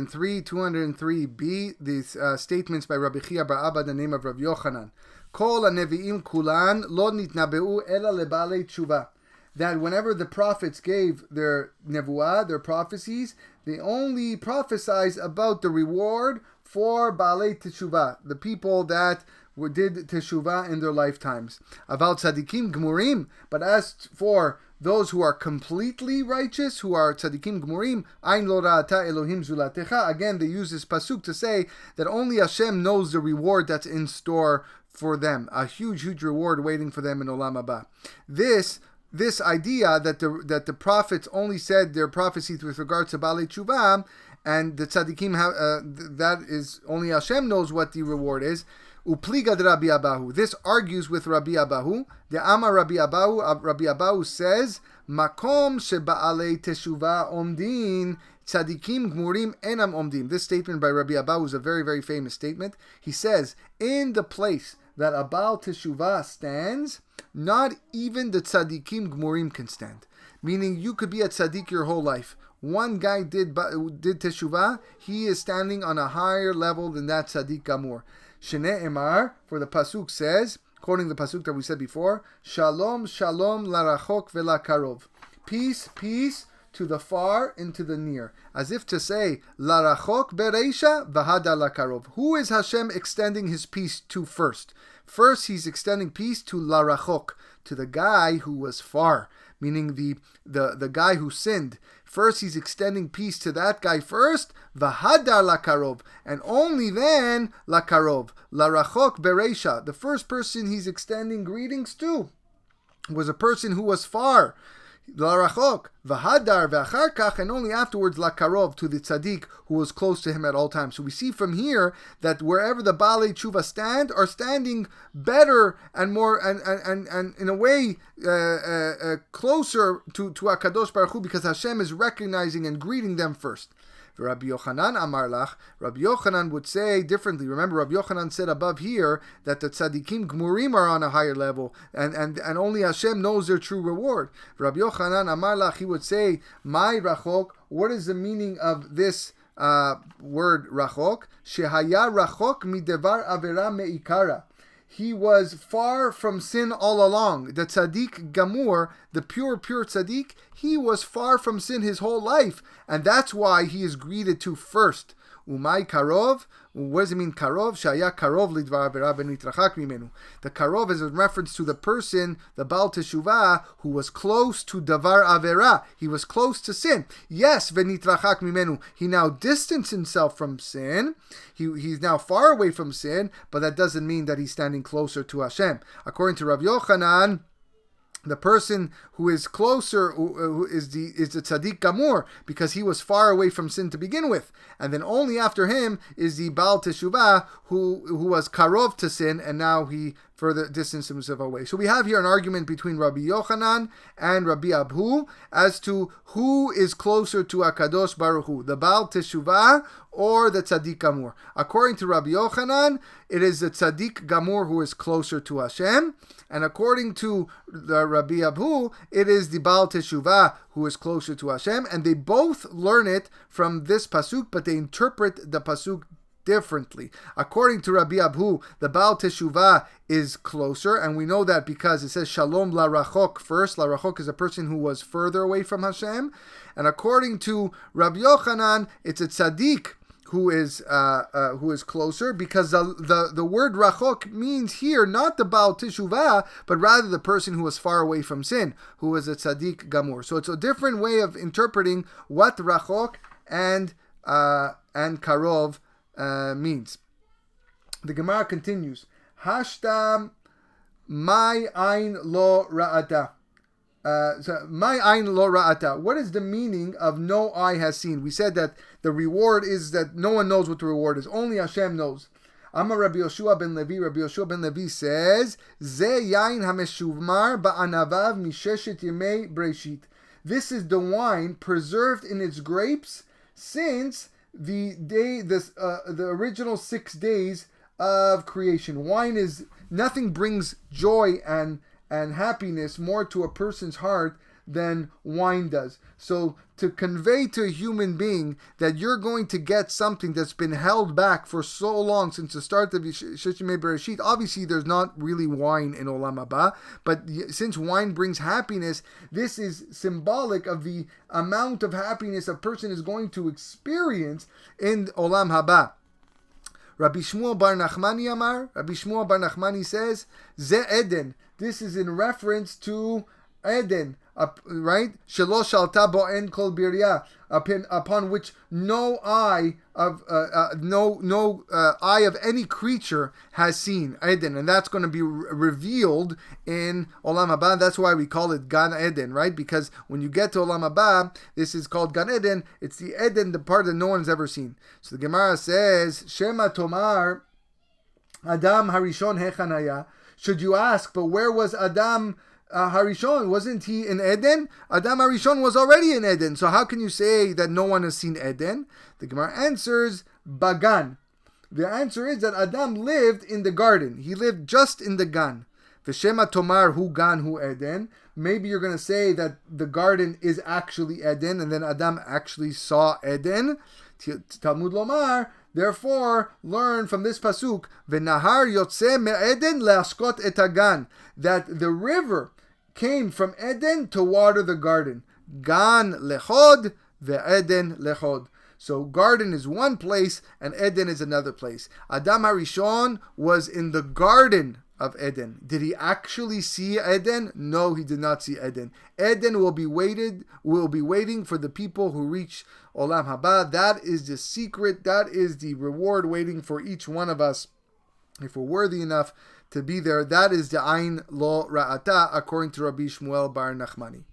203b, these statements by Rabbi Chia bar Abba, the name of Rabbi Yochanan. Kol hanevi'im kulan lo nitnabeu ela lebalei tshuva. That whenever the prophets gave their nevuah, their prophecies, they only prophesied about the reward for balei teshuvah, the people that did teshuvah in their lifetimes. Aval tzadikim gmurim, but as for those who are completely righteous, who are tzadikim gmurim, ain lo ra'ata Elohim zulatecha. Again, they use this pasuk to say that only Hashem knows the reward that's in store for them, a huge, huge reward waiting for them in Olam Haba. This idea that the prophets only said their prophecies with regards to Balei Tshuva, and the tzaddikim that is only Hashem knows what the reward is. Upligad Rabbi Abahu. This argues with Rabbi Abahu. The Amar Rabbi Abahu. Rabbi Abahu says, Makom sheba'alei teshuva omdin tzadikim gmurim enam omdim. This statement by Rabbi Abahu is a very, very famous statement. He says, in the place that a Baal Teshuvah stands, not even the tzadikim gmurim can stand. Meaning you could be a tzaddik your whole life. One guy did Teshuvah, he is standing on a higher level than that tzaddik gamur. Shnei Emar, for the pasuk says, quoting the pasuk that we said before, Shalom, Shalom, larachok vela karov. Peace, peace to the far and to the near. As if to say, larachok bereisha v'hada lakarov. Who is Hashem extending his peace to first? First, he's extending peace to larachok, to the guy who was far, meaning the guy who sinned. First, he's extending peace to that guy first, v'hadar lakarov, and only then lakarov. Larachok bereisha, the first person he's extending greetings to was a person who was far. Larachok, v'hadar v'achar kach, and only afterwards lakarov, to the tzaddik who was close to him at all times. So we see from here that wherever the Balei Tshuva stand, are standing better and more and in a way closer to HaKadosh Baruch Hu, because Hashem is recognizing and greeting them first. Rabbi Yochanan Amar Lach, Rabbi Yochanan would say differently. Remember, Rabbi Yochanan said above here that the tzaddikim gmurim are on a higher level, and only Hashem knows their true reward. Rabbi Yochanan Amar Lach, he would say, "My rachok." What is the meaning of this word rachok? Shehaya rachok midevar avera meikara. He was far from sin all along. The tzaddik gamur, the pure tzaddik, he was far from sin his whole life. And that's why he is greeted to first. Umay karov. What does it mean, karov? Shaya karov lidvar avera v'nitrachak mimenu. The karov is a reference to the person, the Baal Teshuvah, who was close to davar avera. He was close to sin. Yes, v'nitrachak mimenu. He now distanced himself from sin. He's now far away from sin, but that doesn't mean that he's standing closer to Hashem. According to Rav Yochanan, the person who is closer who is the tzaddik gamur, because he was far away from sin to begin with, and then only after him is the Baal Teshuvah who was karov to sin, and now he further distanced himself away. So we have here an argument between Rabbi Yochanan and Rabbi Abhu as to who is closer to HaKadosh Baruch Hu, the Baal Teshuvah or the tzaddik gamur. According to Rabbi Yochanan, it is the tzaddik gamur who is closer to Hashem, and according to the Rabbi Abhu, it is the Baal Teshuvah who is closer to Hashem, and they both learn it from this pasuk, but they interpret the pasuk differently. According to Rabbi Abhu, the Baal Teshuvah is closer, and we know that because it says Shalom La Rachok first. La Rachok is a person who was further away from Hashem, and according to Rabbi Yochanan, it's a tzaddik who is closer, because the word rachok means here not the Baal Teshuvah, but rather the person who was far away from sin, who was a tzaddik gamur. So it's a different way of interpreting what rachok and karov means. The Gemara continues, Hashtam my ain lo ra'ata. My ain lo ra'ata. What is the meaning of no eye has seen? We said that the reward is that no one knows what the reward is. Only Hashem knows. Amar Rabbi Yoshua ben Levi. Rabbi Yoshua ben Levi says, Ze yain hameshuvmar ba'anavav misheshet yemei breshit. This is the wine preserved in its grapes since the original 6 days of creation. Wine is nothing brings joy and happiness more to a person's heart than wine does. So to convey to a human being that you're going to get something that's been held back for so long since the start of Shishimei Bereshit, obviously there's not really wine in Olam Haba, but since wine brings happiness, this is symbolic of the amount of happiness a person is going to experience in Olam Haba. Rabbi Shmuel Bar Nachmani Amar, Rabbi Shmuel Bar Nachmani says, Ze Eden. This is in reference to Eden, right? Shelo shalta bo en kol birya, upon which no eye of eye of any creature has seen. Eden, and that's going to be revealed in Olam Haba. That's why we call it Gan Eden, right? Because when you get to Olam Haba, this is called Gan Eden. It's the Eden, the part that no one's ever seen. So the Gemara says, Shema Tomar Adam Harishon Hechanaya. Should you ask, but where was Adam Harishon? Wasn't he in Eden? Adam Harishon was already in Eden. So how can you say that no one has seen Eden? The Gemara answers, Bagan. The answer is that Adam lived in the garden. He lived just in the Gan. V'shema tomar hu Gan hu Eden. Maybe you're going to say that the garden is actually Eden, and then Adam actually saw Eden. Talmud Lomar, therefore, learn from this pasuk, V'nahar yotze me'eden le'askot et hagan, that the river came from Eden to water the garden. Gan lechod, ve'eden lechod. So garden is one place and Eden is another place. Adam Harishon was in the garden of Eden. Did he actually see Eden? No, he did not see Eden. Eden will be waiting for the people who reach Olam Haba. That is the secret. That is the reward waiting for each one of us if we're worthy enough to be there. That is the Ain Lo Ra'ata, according to Rabbi Shmuel Bar Nachmani.